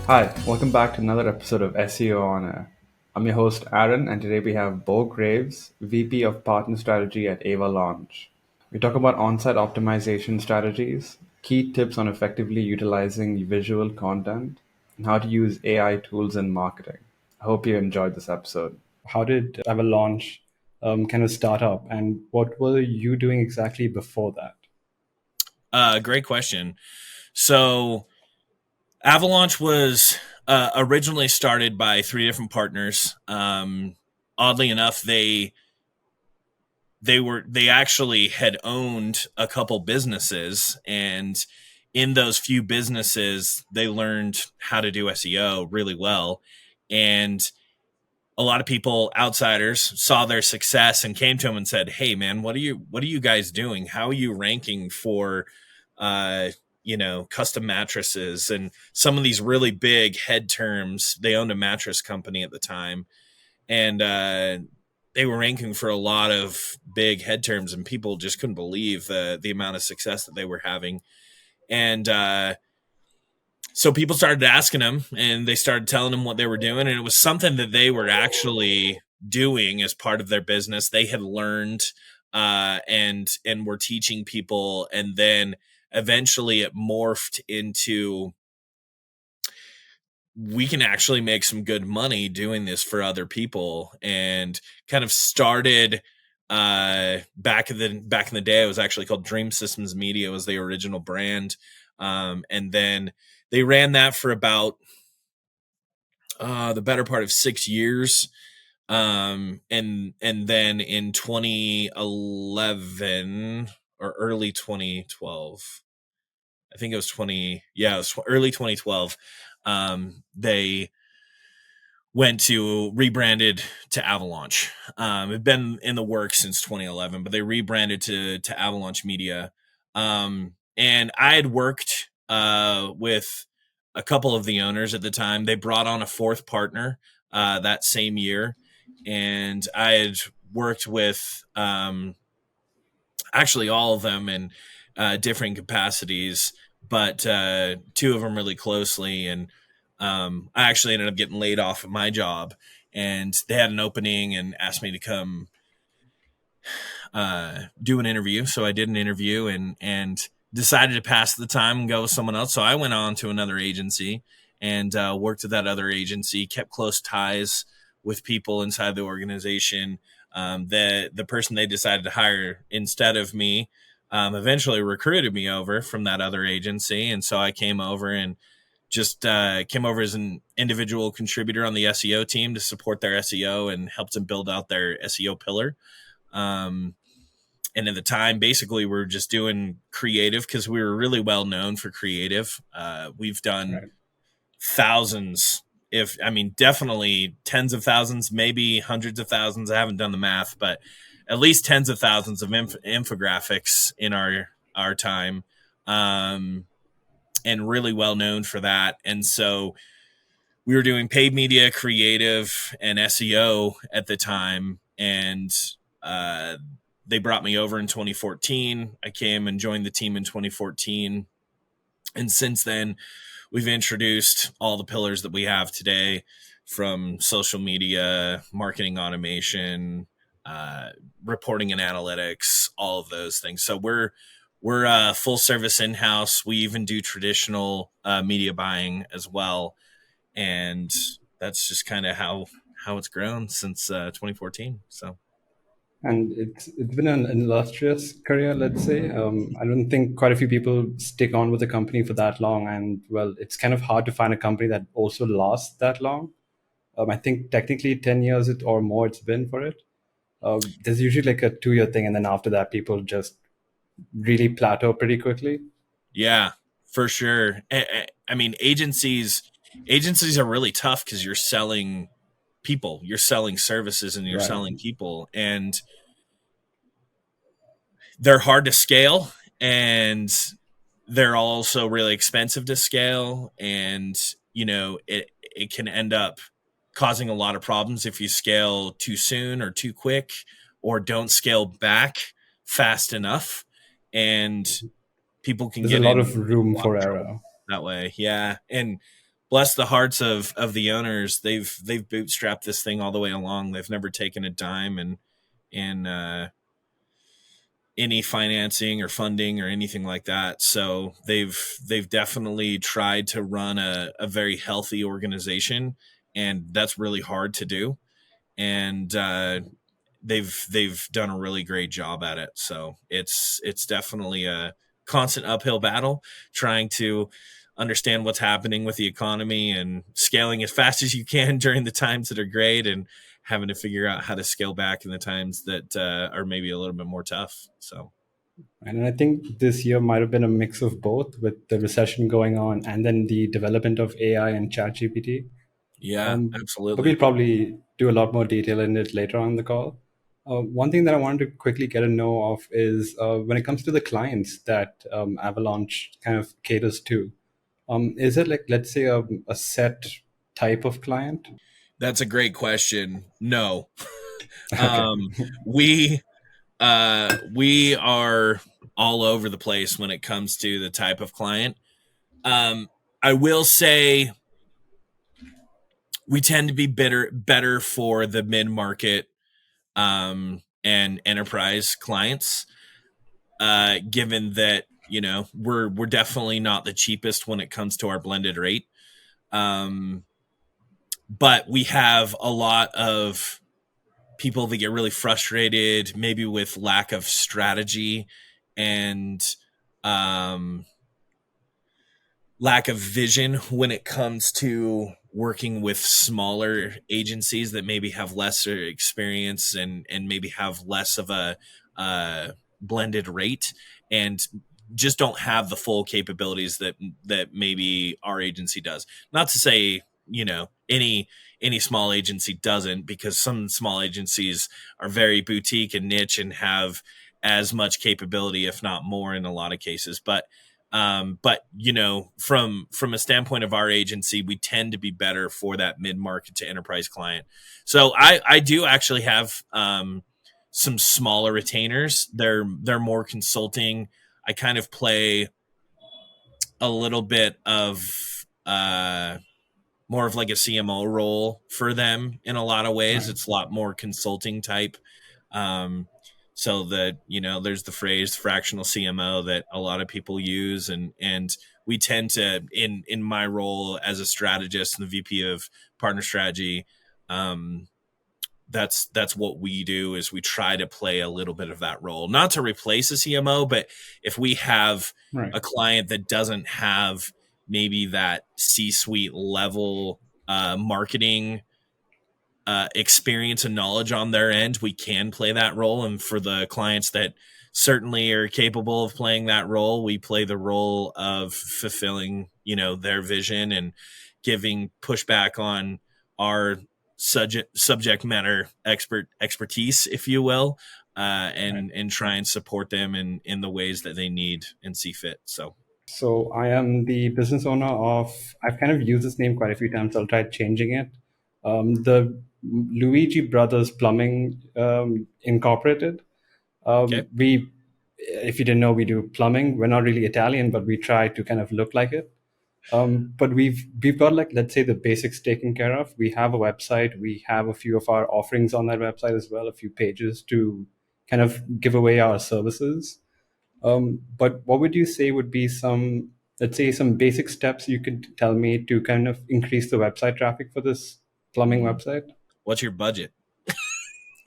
Hi, welcome back to another episode of SEO on Air. I'm your host Aaron, and today we have Beau Graves, VP of Partner Strategy at Avalaunch. We talk about on-site optimization strategies, key tips on effectively utilizing visual content, and how to use AI tools in marketing. I hope you enjoyed this episode. How did Avalaunch kind of start up, and what were you doing exactly before that? Great question. So Avalaunch was originally started by three different partners. Oddly enough, they actually had owned a couple businesses, and in those few businesses, they learned how to do SEO really well. And a lot of people, outsiders, saw their success and came to him and said, "Hey, man, what are you guys doing? How are you ranking for, uh, custom mattresses and some of these really big head terms?" They owned a mattress company at the time, and they were ranking for a lot of big head terms, and people just couldn't believe the amount of success that they were having. And so people started asking him, and they started telling him what they were doing, and it was something that they were actually doing as part of their business. They had learned, and were teaching people, and then eventually it morphed into, we can actually make some good money doing this for other people, and kind of started back in the day. It was actually called Dream Systems Media, was the original brand. And then they ran that for about the better part of 6 years. And then in 2011 or early 2012, I think it was it was early 2012. They went to rebranded to Avalaunch. It'd been in the works since 2011, but they rebranded to Avalaunch Media. And I had worked with a couple of the owners at the time. They brought on a fourth partner that same year, and I had worked with actually all of them in different capacities, but two of them really closely. And I actually ended up getting laid off of my job, and they had an opening and asked me to come do an interview. So I did an interview, and decided to pass the time and go with someone else. So I went on to another agency and worked at that other agency, kept close ties with people inside the organization. The person they decided to hire instead of me eventually recruited me over from that other agency, and so I came over and just came over as an individual contributor on the SEO team to support their SEO and helped them build out their SEO pillar. Um, and at the time, basically, we were just doing creative because we were really well known for creative. We've done Right. thousands, if I mean, definitely tens of thousands, maybe hundreds of thousands. I haven't done the math, but at least tens of thousands of infographics in our time, and really well known for that. And so we were doing paid media, creative, and SEO at the time, and uh, they brought me over in 2014. I came and joined the team in 2014, and since then, we've introduced all the pillars that we have today, from social media, marketing automation, uh, reporting and analytics, all of those things. So we're full service in house. We even do traditional media buying as well, and that's just kind of how it's grown since 2014. So And it's been an illustrious career, let's say. I don't think quite a few people stick on with a company for that long, and well, it's kind of hard to find a company that also lasts that long. I think technically 10 years or more it's been for it. There's usually like a 2 year thing, and then after that, people just really plateau pretty quickly. yeah, for sure. I mean, agencies are really tough because you're selling people, you're selling services, and you're Right. selling people, and they're hard to scale, and they're also really expensive to scale. And it can end up causing a lot of problems if you scale too soon or too quick, or don't scale back fast enough, and people can There's a get lot in of room a lot for of trouble error. that way. Yeah. And bless the hearts of the owners. They've bootstrapped this thing all the way along. They've never taken a dime in any financing or funding or anything like that. So they've definitely tried to run a very healthy organization, and that's really hard to do. And they've done a really great job at it. So it's definitely a constant uphill battle trying to understand what's happening with the economy and scaling as fast as you can during the times that are great, and having to figure out how to scale back in the times that are maybe a little bit more tough. So And I think this year might have been a mix of both, with the recession going on and then the development of AI and ChatGPT. yeah, But we'll absolutely. probably do a lot more detail in it later on in the call. One thing that I wanted to quickly get a know of is when it comes to the clients that Avalanche kind of caters to. Is it like, let's say, a set type of client? That's a great question. No. Okay. um we are all over the place when it comes to the type of client. um I will say we tend to be better for the mid-market and enterprise clients, given that we're definitely not the cheapest when it comes to our blended rate. um but we have a lot of people that get really frustrated, maybe with lack of strategy and um, lack of vision when it comes to working with smaller agencies that maybe have lesser experience and maybe have less of a blended rate, and just don't have the full capabilities that maybe our agency does. Not to say any small agency doesn't, because some small agencies are very boutique and niche and have as much capability, if not more, in a lot of cases. But from a standpoint of our agency, we tend to be better for that mid market to enterprise client. So I do actually have some smaller retainers. They're more consulting. I kind of play a little bit of more of like a CMO role for them in a lot of ways. Right. It's a lot more consulting type. Um, so that there's the phrase fractional CMO that a lot of people use, and we tend to in my role as a strategist and the VP of partner strategy. That's what we do, is we try to play a little bit of that role, not to replace a CMO, but if we have Right. a client that doesn't have maybe that C-suite level marketing experience and knowledge on their end, we can play that role. And for the clients that certainly are capable of playing that role, we play the role of fulfilling their vision and giving pushback on our subject matter expertise, if you will, Right. and try and support them in the ways that they need and see fit. So So I am the business owner of. I've kind of used this name quite a few times. I'll try changing it. The Luigi Brothers Plumbing Incorporated. okay. If you didn't know, we do plumbing. We're not really Italian, but we try to kind of look like it. But we've got, like, let's say, the basics taken care of. We have a website. We have a few of our offerings on that website as well. A few pages to kind of give away our services. But what would you say would be some, let's say, some basic steps you could tell me to kind of increase the website traffic for this plumbing website? What's your budget?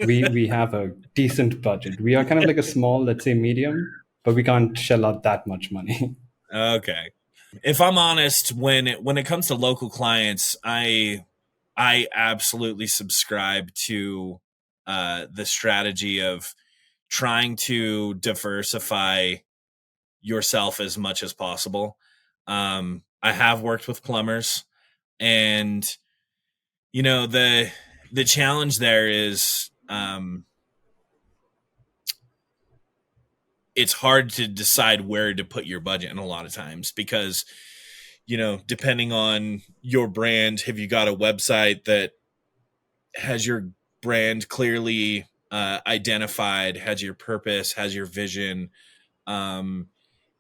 We have a decent budget. We are kind of like a small, let's say, medium, but we can't shell out that much money. Okay. If I'm honest, when it comes to local clients, I absolutely subscribe to the strategy of trying to diversify yourself as much as possible. I have worked with plumbers, and the challenge there is it's hard to decide where to put your budget in a lot of times, because depending on your brand, have you got a website that has your brand clearly identified, has your purpose, has your vision? Um,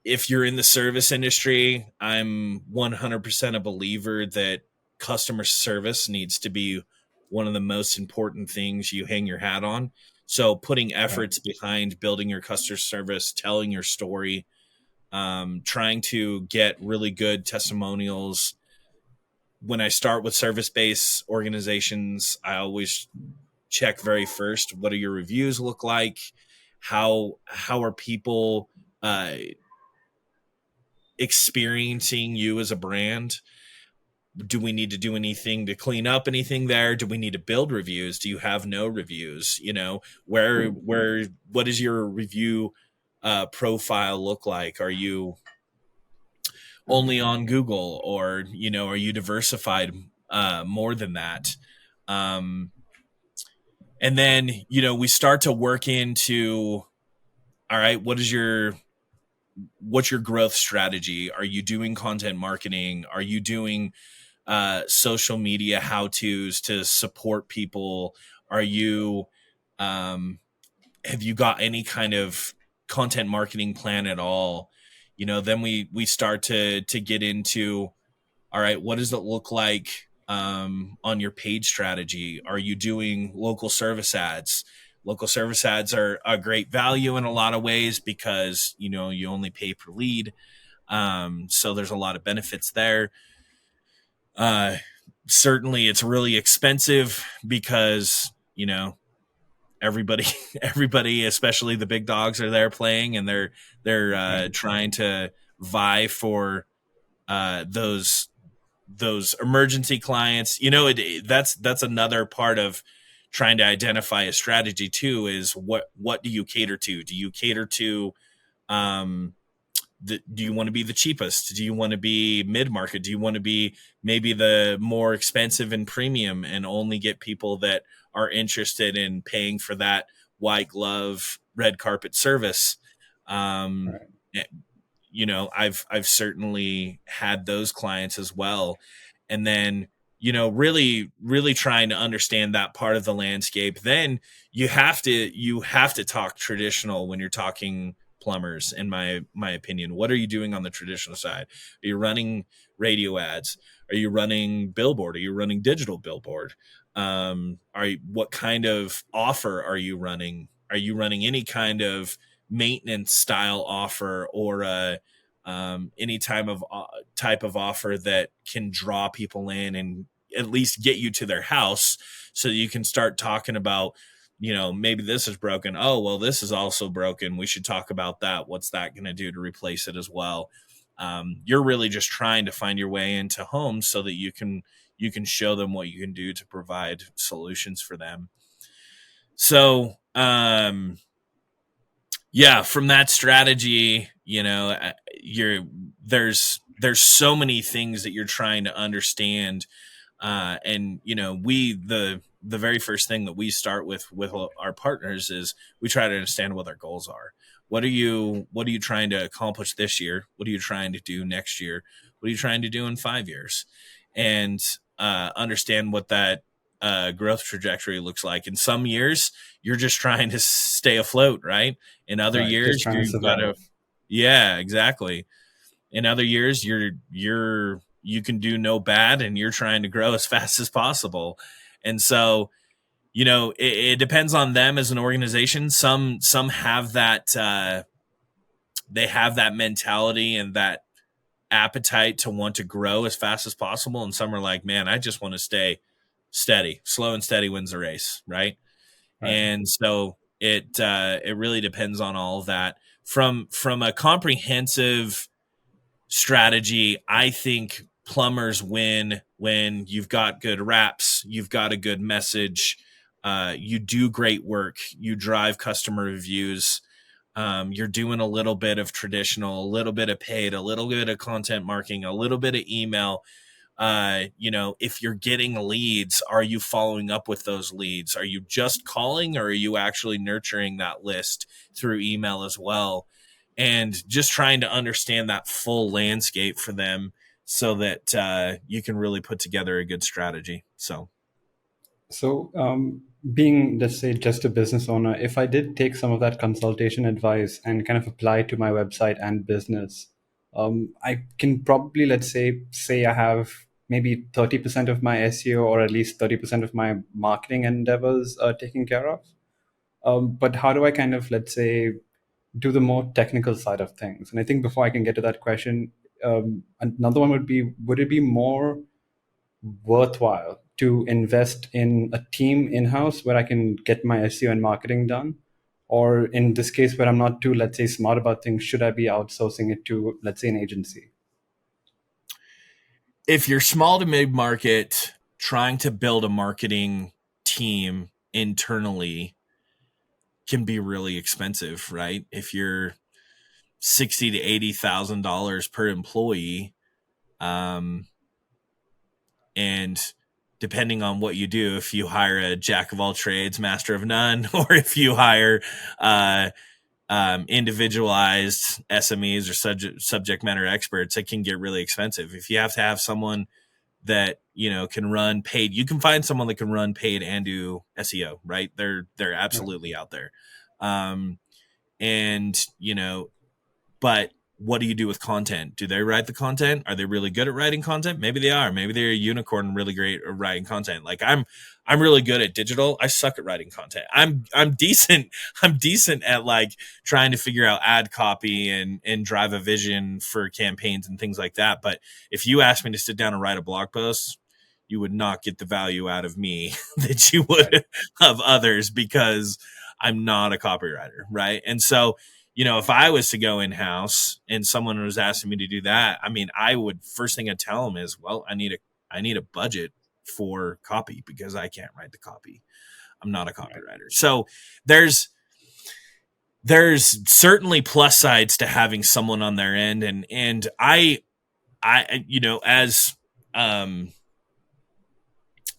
if you're in the service industry, I'm 100% a believer that customer service needs to be one of the most important things you hang your hat on. So putting Right. efforts behind building your customer service, telling your story, trying to get really good testimonials. When I start with service-based organizations, I always check very first, what do your reviews look like? How are people uh, experiencing you as a brand? Do we need to do anything to clean up anything there? Do we need to build reviews? Do you have no reviews? What does your review profile look like? Are you Right. only on Google, or are you diversified more than that? Um, and then we start to work into, all right, what's your growth strategy? Are you doing content marketing? Are you doing social media how to's to support people? Are you have you got any kind of content marketing plan at all? Then we start to get into, all right, what does it look like on your paid strategy? Are you doing local service ads? Local service ads are a great value in a lot of ways because you only pay per lead, so there's a lot of benefits there. uh, Certainly it's really expensive because everybody everybody, especially the big dogs, are there playing, and they're Right. trying to vie for those emergency clients. That's another part of trying to identify a strategy too, is what do you cater to? Do you cater to um do you want to be the cheapest? Do you want to be mid market? Do you want to be maybe the more expensive and premium and only get people that are interested in paying for that white glove red carpet service? Um, Right. I've certainly had those clients as well. And then, really trying to understand that part of the landscape. Then you have to talk traditional when you're talking plumbers, in my opinion. What are you doing on the traditional side? Are you running radio ads? Are you running billboard? Are you running digital billboard? What kind of offer are you running? Are you running any kind of maintenance style offer, or any type of offer that can draw people in and at least get you to their house, so you can start talking about, maybe this is broken. Oh, well, this is also broken. We should talk about that. What's that going to do to replace it as well? You're really just trying to find your way into homes so that you can show them what you can do to provide solutions for them. So, yeah, from that strategy, you're there's so many things that you're trying to understand. And we the very first thing that we start with our partners is we try to understand what their goals are. What are you trying to accomplish this year? What are you trying to do next year? What are you trying to do in 5 years? And understand what that growth trajectory looks like. In some years, you're just trying to stay afloat, right? In other Right. Just years, trying to you've got survive. to, yeah, exactly. In other years, you can do no bad, and you're trying to grow as fast as possible. And so, it depends on them as an organization. Some have that they have that mentality and that appetite to want to grow as fast as possible, and some are like, man, I just want to stay steady. Slow and steady wins the race, right? Right. And so it really depends on all of that. From a comprehensive strategy, I think plumbers win when you've got good reps, you've got a good message, you do great work, you drive customer reviews, you're doing a little bit of traditional, a little bit of paid, a little bit of content marketing, a little bit of email. If you're getting leads, are you following up with those leads? Are you just calling, or are you actually nurturing that list through email as well? And just trying to understand that full landscape for them so that you can really put together a good strategy. So, So, being, let's say, just a business owner, if I did take some of that consultation advice and kind of apply it to my website and business, I can probably, let's say I have maybe 30% of my SEO or at least 30% of my marketing endeavors taken care of. But how do I kind of, let's say, do the more technical side of things? And I think before I can get to that question, another one would be, would it be more worthwhile to invest in a team in-house where I can get my SEO and marketing done? Or in this case where I'm not too, let's say, smart about things, should I be outsourcing it to, let's say, an agency? If you're small to mid market, trying to build a marketing team internally can be really expensive, right? If you're 60 to $80,000 per employee, um, and depending on what you do, if you hire a jack of all trades, master of none, or if you hire uh, individualized SMEs or subject matter experts, it can get really expensive. If you have to have someone that can run paid, you can find someone that can run paid and do SEO, right? They're Right. absolutely out there. Um, and but what do you do with content? Do they write the content? Are they really good at writing content? Maybe they are. Maybe they're a unicorn, really great at writing content. Like I'm really good at digital. I suck at writing content. I'm decent. I'm decent at like trying to figure out ad copy and drive a vision for campaigns and things like that. But if you ask me to sit down and write a blog post, you would not get the value out of me that you Right. would of others, because I'm not a copywriter, right? And so if I was to go in house and someone was asking me to do that, I mean, I would, first thing I'd tell them is, well, I need a budget for copy because I can't write the copy. I'm not a Right. copywriter. So there's there's certainly plus sides to having someone on their end, and I um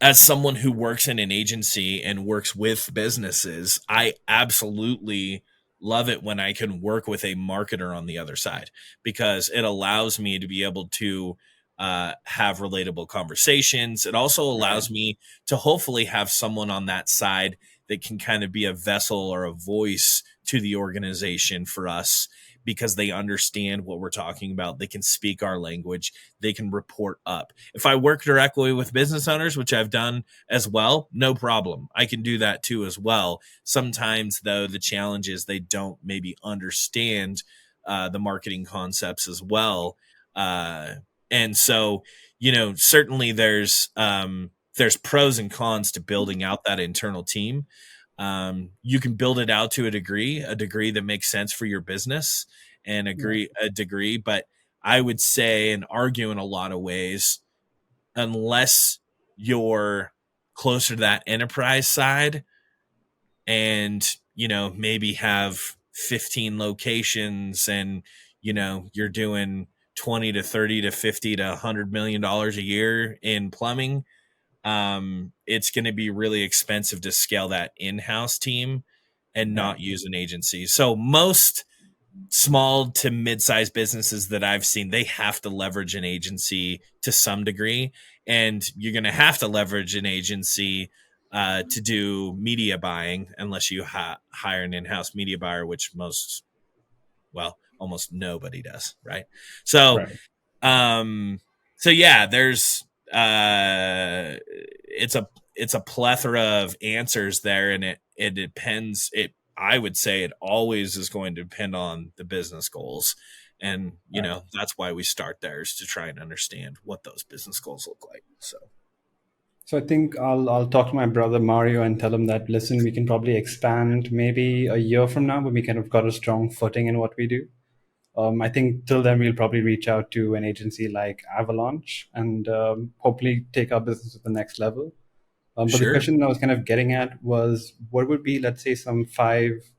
as someone who works in an agency and works with businesses, I absolutely love it when I can work with a marketer on the other side, because it allows me to be able to have relatable conversations. It also Right. allows me to hopefully have someone on that side that can kind of be a vessel or a voice to the organization for us, because they understand what we're talking about. They can speak our language. They can report up. If I work directly with business owners, which I've done as well, no problem. I can do that too as well. Sometimes, though, the challenge is they don't maybe understand the marketing concepts as well. And so, certainly there's pros and cons to building out that internal team. You can build it out to a degree that makes sense for your business, and Right. a degree. But I would say and argue in a lot of ways, unless you're closer to that enterprise side and, maybe have 15 locations, and, you're doing 20 to 30 to 50 to $100 million a year in plumbing, it's going to be really expensive to scale that in-house team and Right. not use an agency. So most small to mid-sized businesses that I've seen, they have to leverage an agency to some degree, and you're going to have to leverage an agency to do media buying, unless you hire an in-house media buyer, which almost nobody does, right? So Right. um, so yeah, there's it's a plethora of answers there, and it depends. I would say it always is going to depend on the business goals, and Right. that's why we start there, is to try and understand what those business goals look like. So So I think I'll talk to my brother Mario and tell him that, listen, we can probably expand maybe a year from now when we kind of got a strong footing in what we do. I think till then we'll probably reach out to an agency like Avalaunch and hopefully take our business to the next level. But the sure. question I was kind of getting at was, what would be, let's say, some five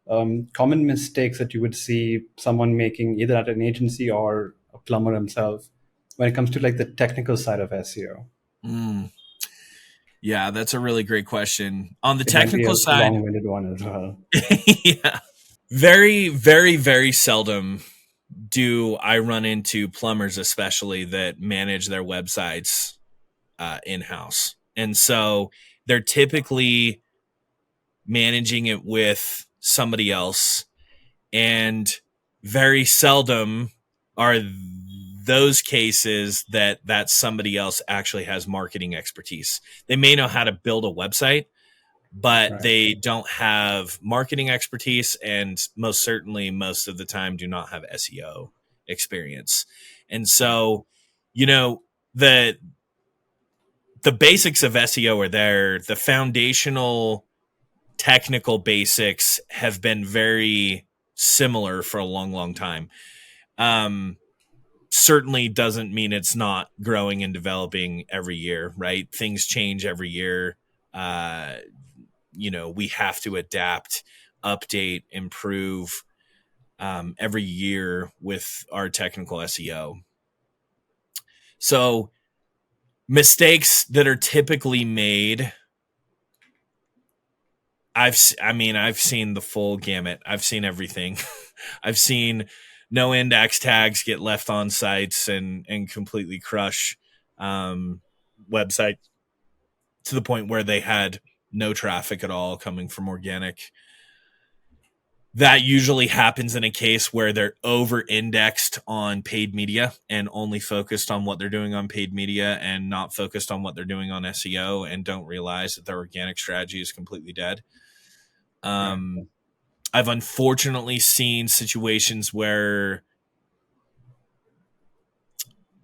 common mistakes that you would see someone making either at an agency or a plumber himself when it comes to like the technical side of SEO? Mm, yeah, that's a really great question. On the It might be a technical side, long-winded one as well. yeah, very, very, very seldom do I run into plumbers, especially, that manage their websites in house. And so they're typically managing it with somebody else, and very seldom are those cases that somebody else actually has marketing expertise. They may know how to build a website, but Right. they don't have marketing expertise, and most certainly most of the time do not have SEO experience. And Right. so, you know, the the basics of SEO are there. The foundational technical basics have been very similar for a long, long time. Um, Certainly doesn't mean it's not growing and developing every year, right? Things change every year. Uh, we have to adapt, update, improve every year with our technical SEO. So mistakes that are typically made, I've seen the full gamut. I've seen everything. I've seen no index tags get left on sites and completely crush websites to the point where they had no traffic at all coming from organic. That usually happens in a case where they're over indexed on paid media and only focused on what they're doing on paid media and not focused on what they're doing on SEO, and don't realize that their organic strategy is completely dead. Right. Um, I've unfortunately seen situations where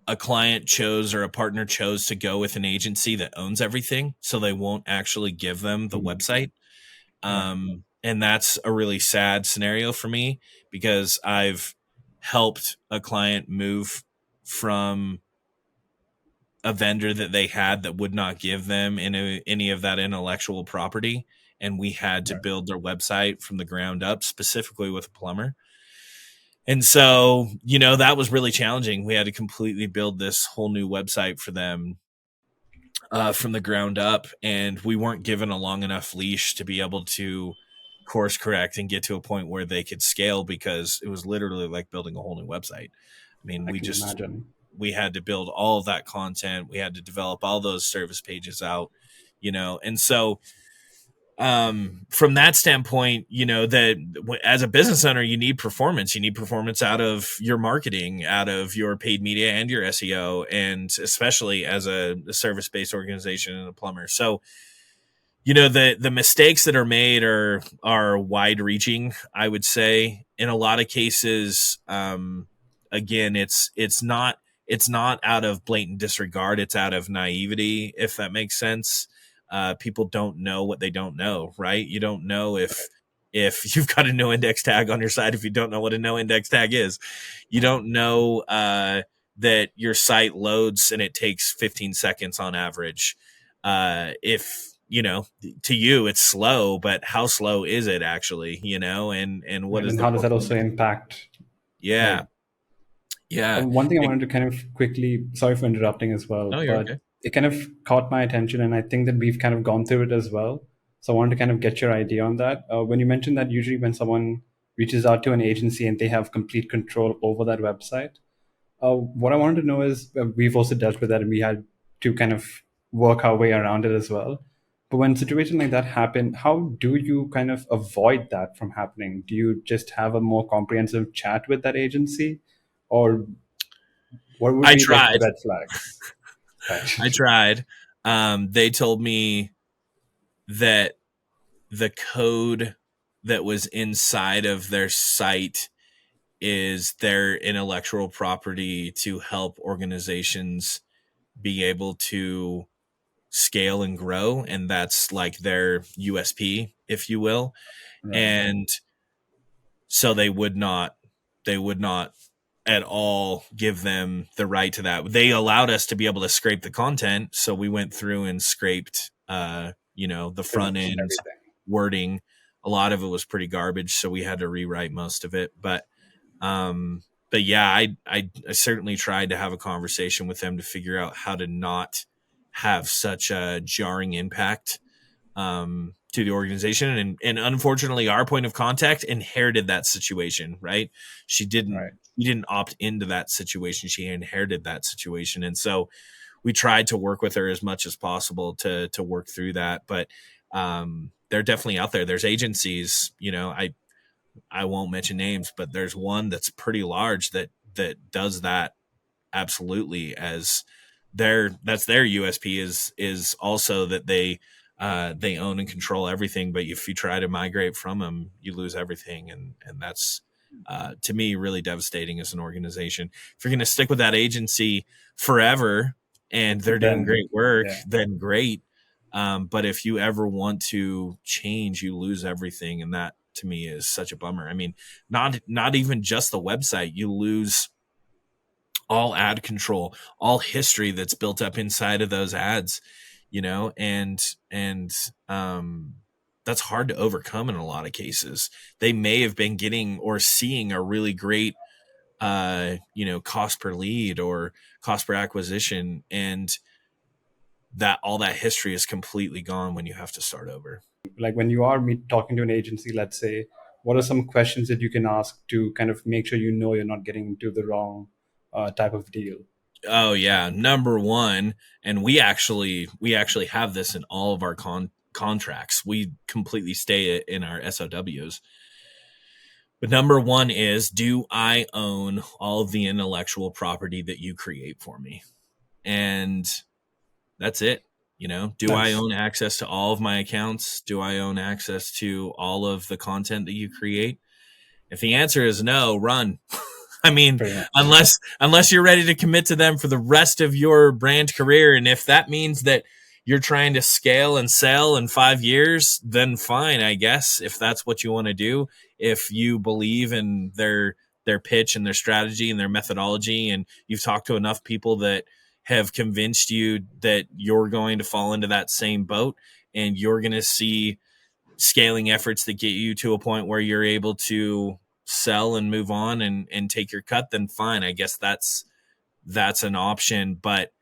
a client chose or a partner chose to go with an agency that owns everything, so they won't actually give them the Mm. website. Right. And that's a really sad scenario for me, because I've helped a client move from a vendor that they had that would not give them any of that intellectual property. And we had to Right. build their website from the ground up, specifically with a plumber. And so, that was really challenging. We had to completely build this whole new website for them from the ground up, and we weren't given a long enough leash to be able to course correct and get to a point where they could scale, because it was literally like building a whole new website. I mean, I can imagine. we had to build all of that content. We had to develop all those service pages out, and so from that standpoint, that as a business owner, you need performance. You need performance out of your marketing, out of your paid media and your SEO, and especially as a service based organization and a plumber. So, the mistakes that are made are wide reaching, I would say. In a lot of cases, again, it's not out of blatant disregard. It's out of naivety, if that makes sense. People don't know what they don't know, right? You don't know if you've got a no index tag on your site, if you don't know what a no index tag is. You don't know that your site loads and it takes 15 seconds on average. If to you it's slow, but how slow is it actually? And what Right. is And the how does that also performance? impact? Yeah, Right. yeah. One thing I It- wanted to kind of quickly, sorry for interrupting as well, no, you're but okay. it kind of caught my attention, and I think that we've kind of gone through it as well. So I wanted to kind of get your idea on that. When you mentioned that usually when someone reaches out to an agency and they have complete control over that website, what I wanted to know is we've also dealt with that and we had to kind of work our way around it as well. But when situations like that happen, how do you kind of avoid that from happening? Do you just have a more comprehensive chat with that agency? Or what would I be like the tried. red flags? Right. I tried. They told me that the code that was inside of their site is their intellectual property to help organizations be able to scale and grow, and that's like their USP, if you will. Right. And so they would not at all give them the right to that. They allowed us to be able to scrape the content, so we went through and scraped the Pretty front much end everything. wording. A lot of it was pretty garbage, so we had to rewrite most of it. But yeah, I certainly tried to have a conversation with them to figure out how to not have such a jarring impact to the organization. And unfortunately, our point of contact inherited that situation, right? She didn't Right. she didn't opt into that situation. She inherited that situation. And so we tried to work with her as much as possible to work through that. But they're definitely out there. There's agencies, I won't mention names, but there's one that's pretty large that does that absolutely as that's their USP is also that they own and control everything. But if you try to migrate from them, you lose everything, and that's to me really devastating as an organization. If you're going to stick with that agency forever and they're doing Then, great work, yeah, then great. But if you ever want to change, you lose everything, and that to me is such a bummer. I mean, not even just the website. You lose all ad control, all history that's built up inside of those ads, and that's hard to overcome in a lot of cases. They may have been getting or seeing a really great cost per lead or cost per acquisition, and that all that history is completely gone when you have to start over. like when you are talking to an agency, let's say, what are some questions that you can ask to kind of make sure you know you're not getting into the wrong type of deal? Oh yeah, number one, and we actually have this in all of our contracts. We completely stay it in our SOWs. But number one is, do I own all of the intellectual property that you create for me? And that's it. Do I Nice. own access to all of my accounts? Do I own access to all of the content that you create? If the answer is no, run. I mean, Pretty much. unless you're ready to commit to them for the rest of your brand career, and if that means that you're trying to scale and sell in 5 years, then fine, I guess. If that's what you want to do, if you believe in their pitch and their strategy and their methodology, and you've talked to enough people that have convinced you that you're going to fall into that same boat, and you're going to see scaling efforts that get you to a point where you're able to sell and move on and take your cut, then fine. I guess that's an option. But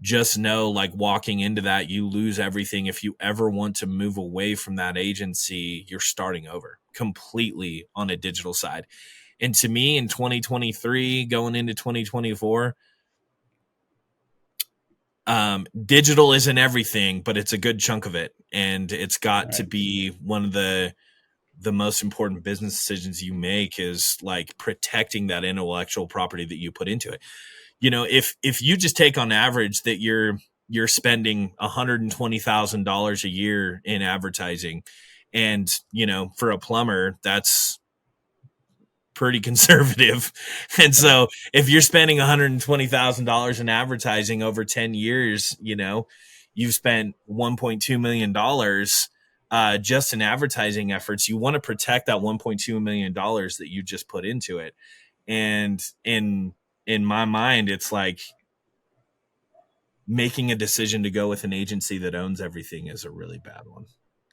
just know, like, walking into that, you lose everything. If you ever want to move away from that agency, you're starting over completely on a digital side. And to me, in 2023 going into 2024, digital isn't everything, but it's a good chunk of it, and it's got to Right. be one of the most important business decisions you make is like protecting that intellectual property that you put into it. If you just take on average that you're spending $120,000 a year in advertising, and for a plumber, that's pretty conservative. And Right. so if you're spending $120,000 in advertising over 10 years, you've spent $1.2 million just in advertising efforts. You want to protect that $1.2 million that you just put into it. And in my mind, it's like making a decision to go with an agency that owns everything is a really bad one.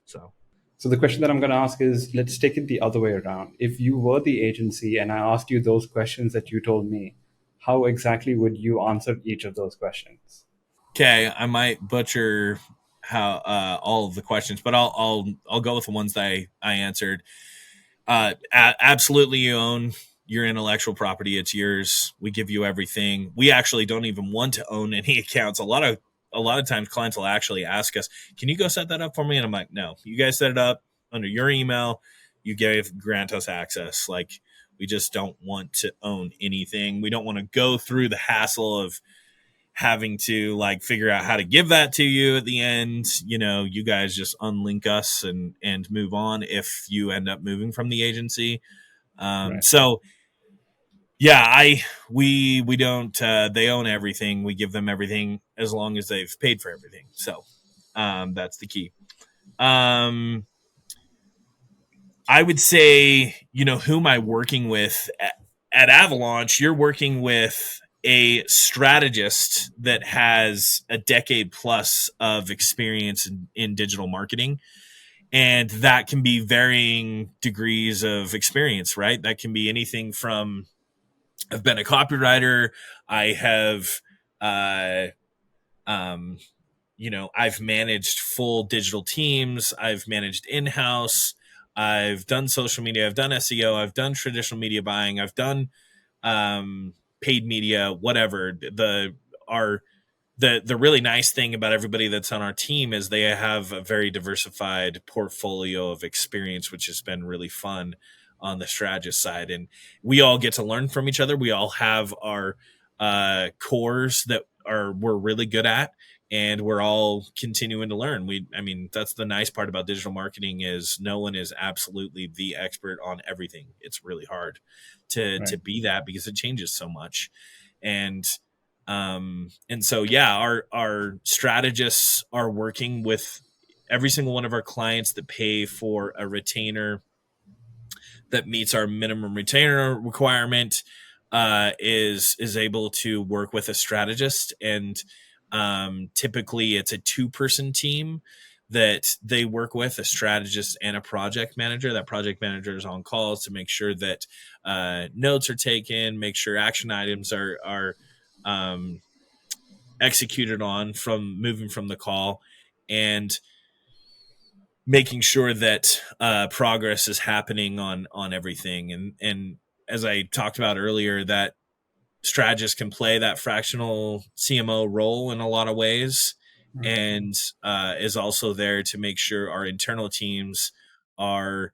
So So the question that I'm going to ask is, let's take it the other way around. If you were the agency and I asked you those questions that you told me, how exactly would you answer each of those questions? okay, I might butcher how all of the questions, but I'll go with the ones that I answered. Absolutely, you own your intellectual property. It's yours. We give you everything. We actually don't even want to own any accounts. A lot of times clients will actually ask us, can you go set that up for me? And I'm like, no, you guys set it up under your email. You grant us access. Like, we just don't want to own anything. We don't want to go through the hassle of having to like figure out how to give that to you at the end. You guys just unlink us and move on if you end up moving from the agency. Right. So yeah, we don't they own everything. We give them everything as long as they've paid for everything. So that's the key. um I would say, who am I working with at Avalaunch? You're working with a strategist that has a decade plus of experience in digital marketing. And that can be varying degrees of experience, right? That can be anything from, I've been a copywriter. I have, uh, um, I've managed full digital teams. I've managed in-house. I've done social media. I've done SEO. I've done traditional media buying. I've done paid media, whatever. Our the really nice thing about everybody that's on our team is they have a very diversified portfolio of experience, which has been really fun on the strategist side. And we all get to learn from each other. We all have our cores that we're really good at, and we're all continuing to learn. I mean, that's the nice part about digital marketing is no one is absolutely the expert on everything. It's really hard to Right. be that because it changes so much. And and so yeah, our strategists are working with every single one of our clients that pay for a retainer that meets our minimum retainer requirement, is able to work with a strategist. And typically it's a 2-person team that they work with, a strategist and a project manager. That project manager is on calls to make sure that notes are taken, make sure action items are um, executed on from moving from the call, and making sure that progress is happening on everything. And as I talked about earlier, that strategists can play that fractional CMO role in a lot of ways, Right. and is also there to make sure our internal teams are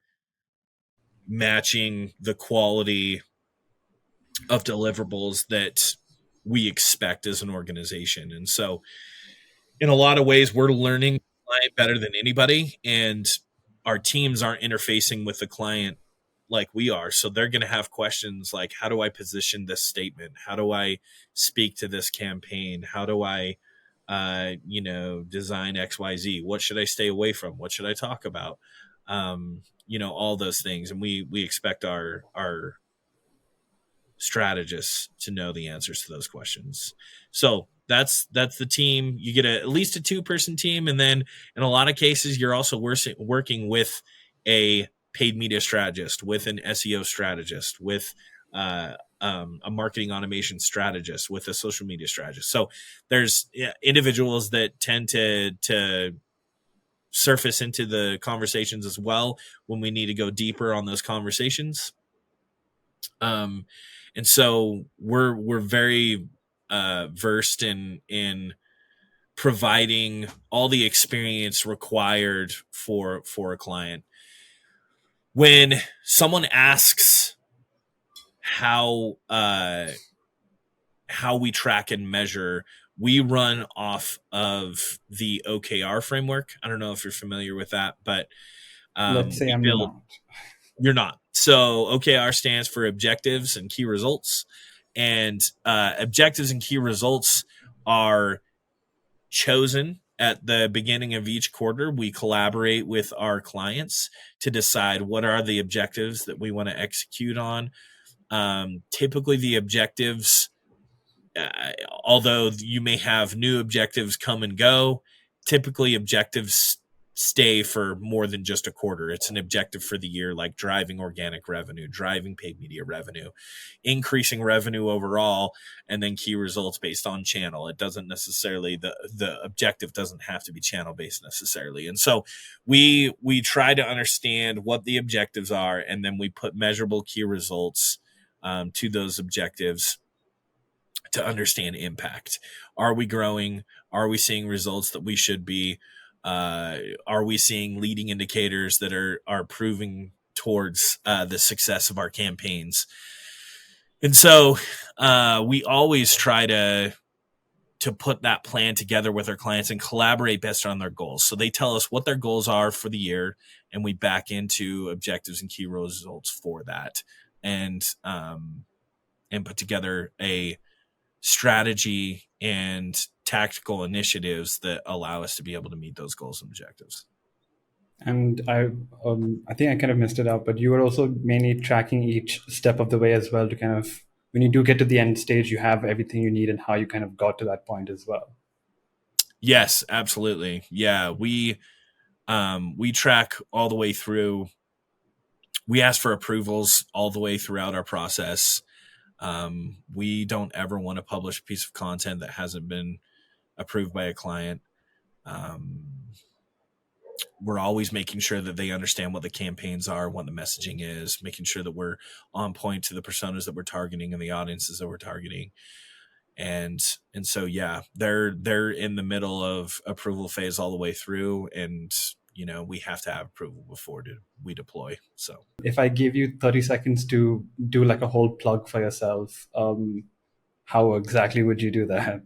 matching the quality of deliverables that we expect as an organization. And so in a lot of ways, we're learning the client better than anybody, and our teams aren't interfacing with the client like we are. So they're going to have questions like, how do I position this statement? How do I speak to this campaign? How do I, design XYZ? What should I stay away from? What should I talk about? All those things. And we expect our strategists to know the answers to those questions. So that's the team. You get at least a 2-person team, and then in a lot of cases, you're also working with a paid media strategist, with an SEO strategist, with a marketing automation strategist, with a social media strategist. So there's individuals that tend to surface into the conversations as well when we need to go deeper on those conversations. Um, and so we're very versed in providing all the experience required for a client. When someone asks how we track and measure, we run off of the OKR framework. I don't know if you're familiar with that, but Let's say we I'm build. not. You're not. So OKR stands for objectives and key results. And objectives and key results are chosen at the beginning of each quarter. We collaborate with our clients to decide what are the objectives that we want to execute on. Typically, the objectives, although you may have new objectives come and go, typically objectives stay for more than just a quarter. It's an objective for the year, like driving organic revenue, driving paid media revenue, increasing revenue overall, and then key results based on channel. It doesn't necessarily, the objective doesn't have to be channel based necessarily. And so we try to understand what the objectives are, and then we put measurable key results to those objectives to understand impact. Are we growing? Are we seeing results that we should be? Are we seeing leading indicators that are proving towards the success of our campaigns? And so we always try to put that plan together with our clients and collaborate best on their goals. So they tell us what their goals are for the year, and we back into objectives and key results for that, and put together a strategy and tactical initiatives that allow us to be able to meet those goals and objectives. And I think I kind of messed it up, but you were also mainly tracking each step of the way as well to kind of, when you do get to the end stage, you have everything you need and how you kind of got to that point as well. Yes, absolutely. Yeah, we track all the way through. We ask for approvals all the way throughout our process. We don't ever want to publish a piece of content that hasn't been approved by a client. We're always making sure that they understand what the campaigns are, what the messaging is, making sure that we're on point to the personas that we're targeting and the audiences that we're targeting. And so yeah, they're in the middle of approval phase all the way through, and we have to have approval before we deploy. So If I give you 30 seconds to do like a whole plug for yourself, how exactly would you do that?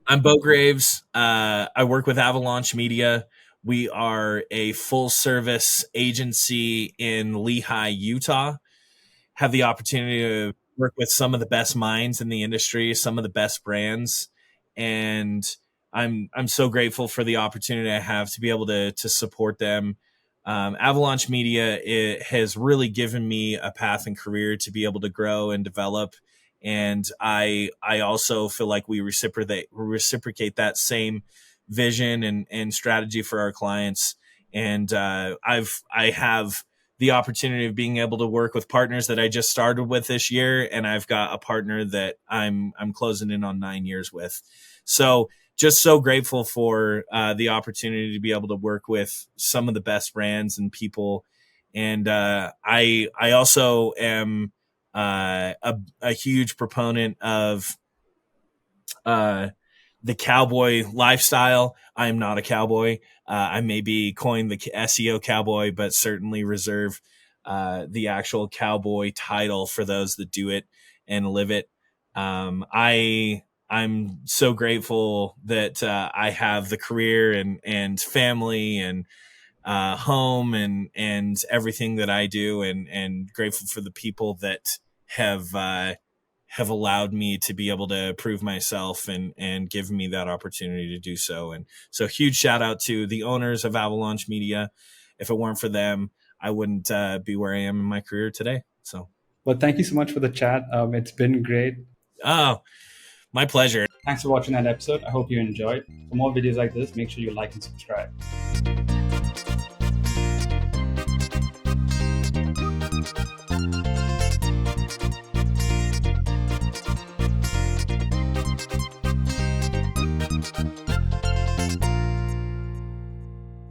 I'm Beau Graves. I work with Avalaunch Media. We are a full service agency in Lehi, Utah. Have the opportunity to work with some of the best minds in the industry, some of the best brands, and I'm so grateful for the opportunity I have to be able to support them. Avalaunch Media, it has really given me a path and career to be able to grow and develop, and I also feel like we reciprocate that same vision and strategy for our clients. And I have the opportunity of being able to work with partners that I just started with this year, and I've got a partner that I'm closing in on 9 years with. So just so grateful for the opportunity to be able to work with some of the best brands and people. And I also am a huge proponent of uh, the cowboy lifestyle. I am not a cowboy. I may be coined the SEO cowboy, but certainly reserve the actual cowboy title for those that do it and live it. I'm so grateful that I have the career and family and home and everything that I do, and grateful for the people that have have allowed me to be able to prove myself and give me that opportunity to do so. And so huge shout out to the owners of Avalaunch Media. If it weren't for them, I wouldn't be where I am in my career today. So, Well, thank you so much for the chat. It's been great. oh, my pleasure. Thanks for watching that episode. I hope you enjoyed. For more videos like this, make sure you like and subscribe.